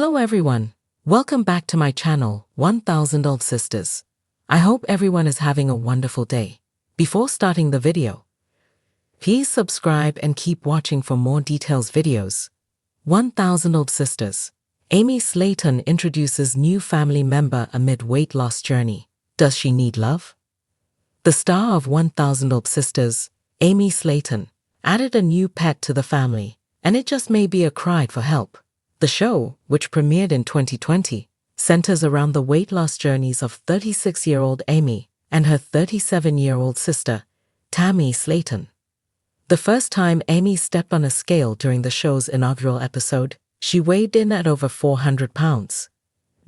Hello everyone, welcome back to my channel, 1000 Old Sisters. I hope everyone is having a wonderful day. Before starting the video, please subscribe and keep watching for more details videos. 1000 Old Sisters. Amy Slaton introduces new family member amid weight loss journey. Does she need love? The star of 1000 Old Sisters, Amy Slaton, added a new pet to the family, and it just may be a cry for help. The show, which premiered in 2020, centers around the weight loss journeys of 36-year-old Amy and her 37-year-old sister, Tammy Slaton. The first time Amy stepped on a scale during the show's inaugural episode, she weighed in at over 400 pounds.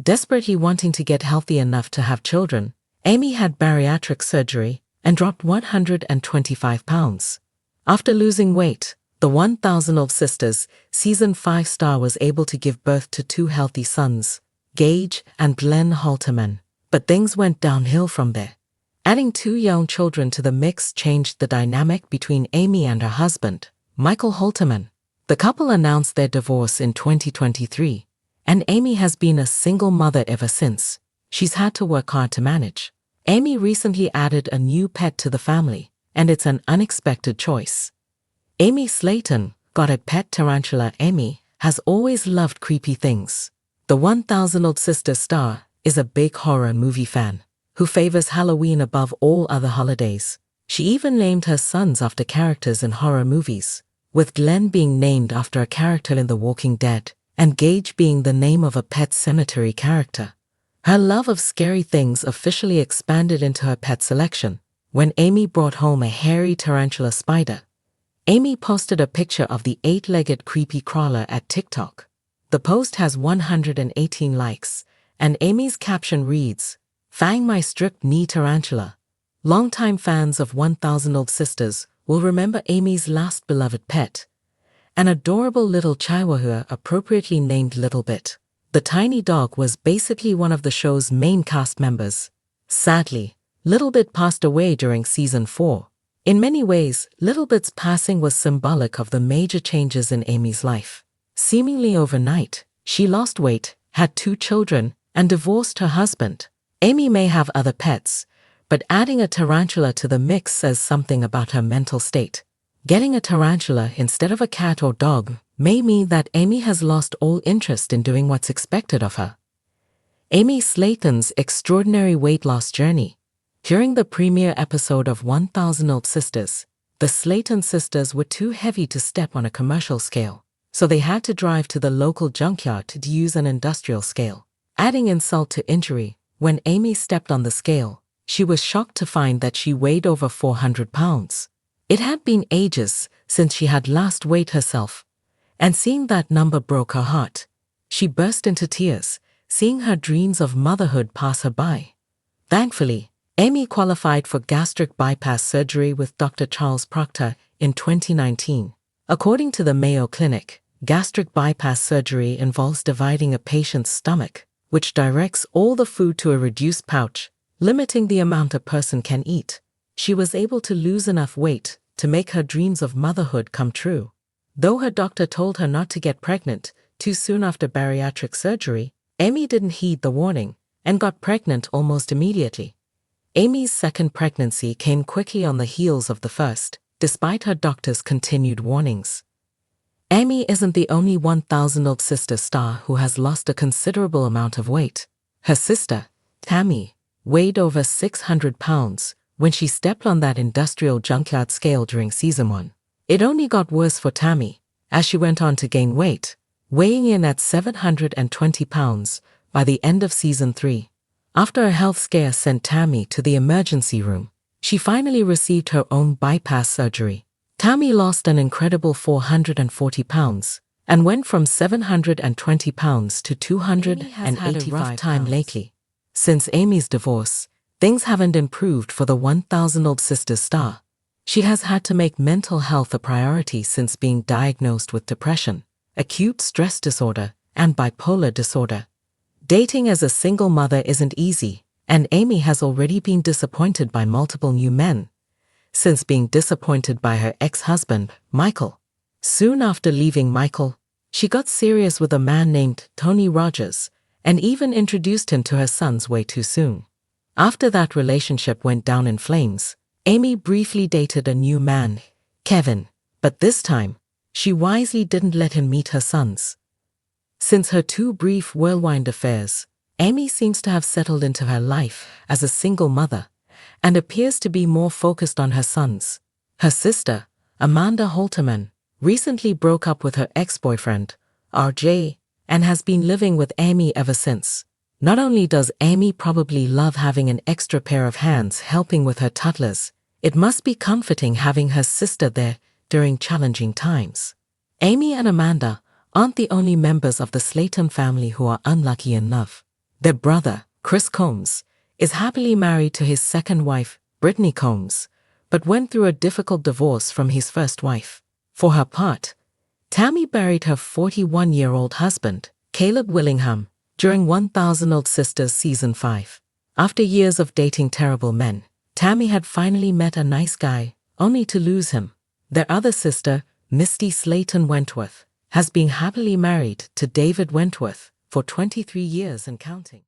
Desperately wanting to get healthy enough to have children, Amy had bariatric surgery and dropped 125 pounds. After losing weight, the 1000 Old Sisters Season 5 star was able to give birth to two healthy sons, Gage and Glenn Halterman. But things went downhill from there. Adding two young children to the mix changed the dynamic between Amy and her husband, Michael Halterman. The couple announced their divorce in 2023, and Amy has been a single mother ever since. She's had to work hard to manage. Amy recently added a new pet to the family, and it's an unexpected choice. Amy Slaton got a pet tarantula. Amy has always loved creepy things. The 1000 Old Sisters star is a big horror movie fan who favors Halloween above all other holidays. She even named her sons after characters in horror movies, with Glenn being named after a character in The Walking Dead and Gage being the name of a Pet Sematary character. Her love of scary things officially expanded into her pet selection when Amy brought home a hairy tarantula spider. Amy posted a picture of the 8-legged creepy crawler at TikTok. The post has 118 likes, and Amy's caption reads, "Fang my stripped knee tarantula." Longtime fans of 1000 Old Sisters will remember Amy's last beloved pet, an adorable little chihuahua appropriately named Little Bit. The tiny dog was basically one of the show's main cast members. Sadly, Little Bit passed away during Season 4. In many ways, Little Bit's passing was symbolic of the major changes in Amy's life. Seemingly overnight, she lost weight, had two children, and divorced her husband. Amy may have other pets, but adding a tarantula to the mix says something about her mental state. Getting a tarantula instead of a cat or dog may mean that Amy has lost all interest in doing what's expected of her. Amy Slaton's extraordinary weight loss journey. During the premiere episode of 1000 Old Sisters, the Slaton sisters were too heavy to step on a commercial scale, so they had to drive to the local junkyard to use an industrial scale. Adding insult to injury, when Amy stepped on the scale, she was shocked to find that she weighed over 400 pounds. It had been ages since she had last weighed herself, and seeing that number broke her heart. She burst into tears, seeing her dreams of motherhood pass her by. Thankfully, Amy qualified for gastric bypass surgery with Dr. Charles Proctor in 2019. According to the Mayo Clinic, gastric bypass surgery involves dividing a patient's stomach, which directs all the food to a reduced pouch, limiting the amount a person can eat. She was able to lose enough weight to make her dreams of motherhood come true. Though her doctor told her not to get pregnant too soon after bariatric surgery, Amy didn't heed the warning and got pregnant almost immediately. Amy's second pregnancy came quickly on the heels of the first, despite her doctor's continued warnings. Amy isn't the only 1000 Old Sisters star who has lost a considerable amount of weight. Her sister, Tammy, weighed over 600 pounds when she stepped on that industrial junkyard scale during Season 1. It only got worse for Tammy, as she went on to gain weight, weighing in at 720 pounds by the end of Season 3. After a health scare sent Tammy to the emergency room, she finally received her own bypass surgery. Tammy lost an incredible 440 pounds and went from 720 pounds to 285 pounds lately. Since Amy's divorce, things haven't improved for the 1000 Old Sisters star. She has had to make mental health a priority since being diagnosed with depression, acute stress disorder, and bipolar disorder. Dating as a single mother isn't easy, and Amy has already been disappointed by multiple new men since being disappointed by her ex-husband, Michael. Soon after leaving Michael, She got serious with a man named Tony Rogers and even introduced him to her sons way too soon. After that relationship went down in flames, Amy briefly dated a new man, Kevin, but this time, she wisely didn't let him meet her sons. Since her two brief whirlwind affairs, Amy seems to have settled into her life as a single mother and appears to be more focused on her sons. Her sister, Amanda Holterman, recently broke up with her ex-boyfriend, RJ, and has been living with Amy ever since. Not only does Amy probably love having an extra pair of hands helping with her toddlers, it must be comforting having her sister there during challenging times. Amy and Amanda aren't the only members of the Slaton family who are unlucky in love. Their brother, Chris Combs, is happily married to his second wife, Brittany Combs, but went through a difficult divorce from his first wife. For her part, Tammy buried her 41-year-old husband, Caleb Willingham, during 1000 Old Sisters Season 5. After years of dating terrible men, Tammy had finally met a nice guy, only to lose him. Their other sister, Misty Slaton Wentworth, has been happily married to David Wentworth for 23 years and counting.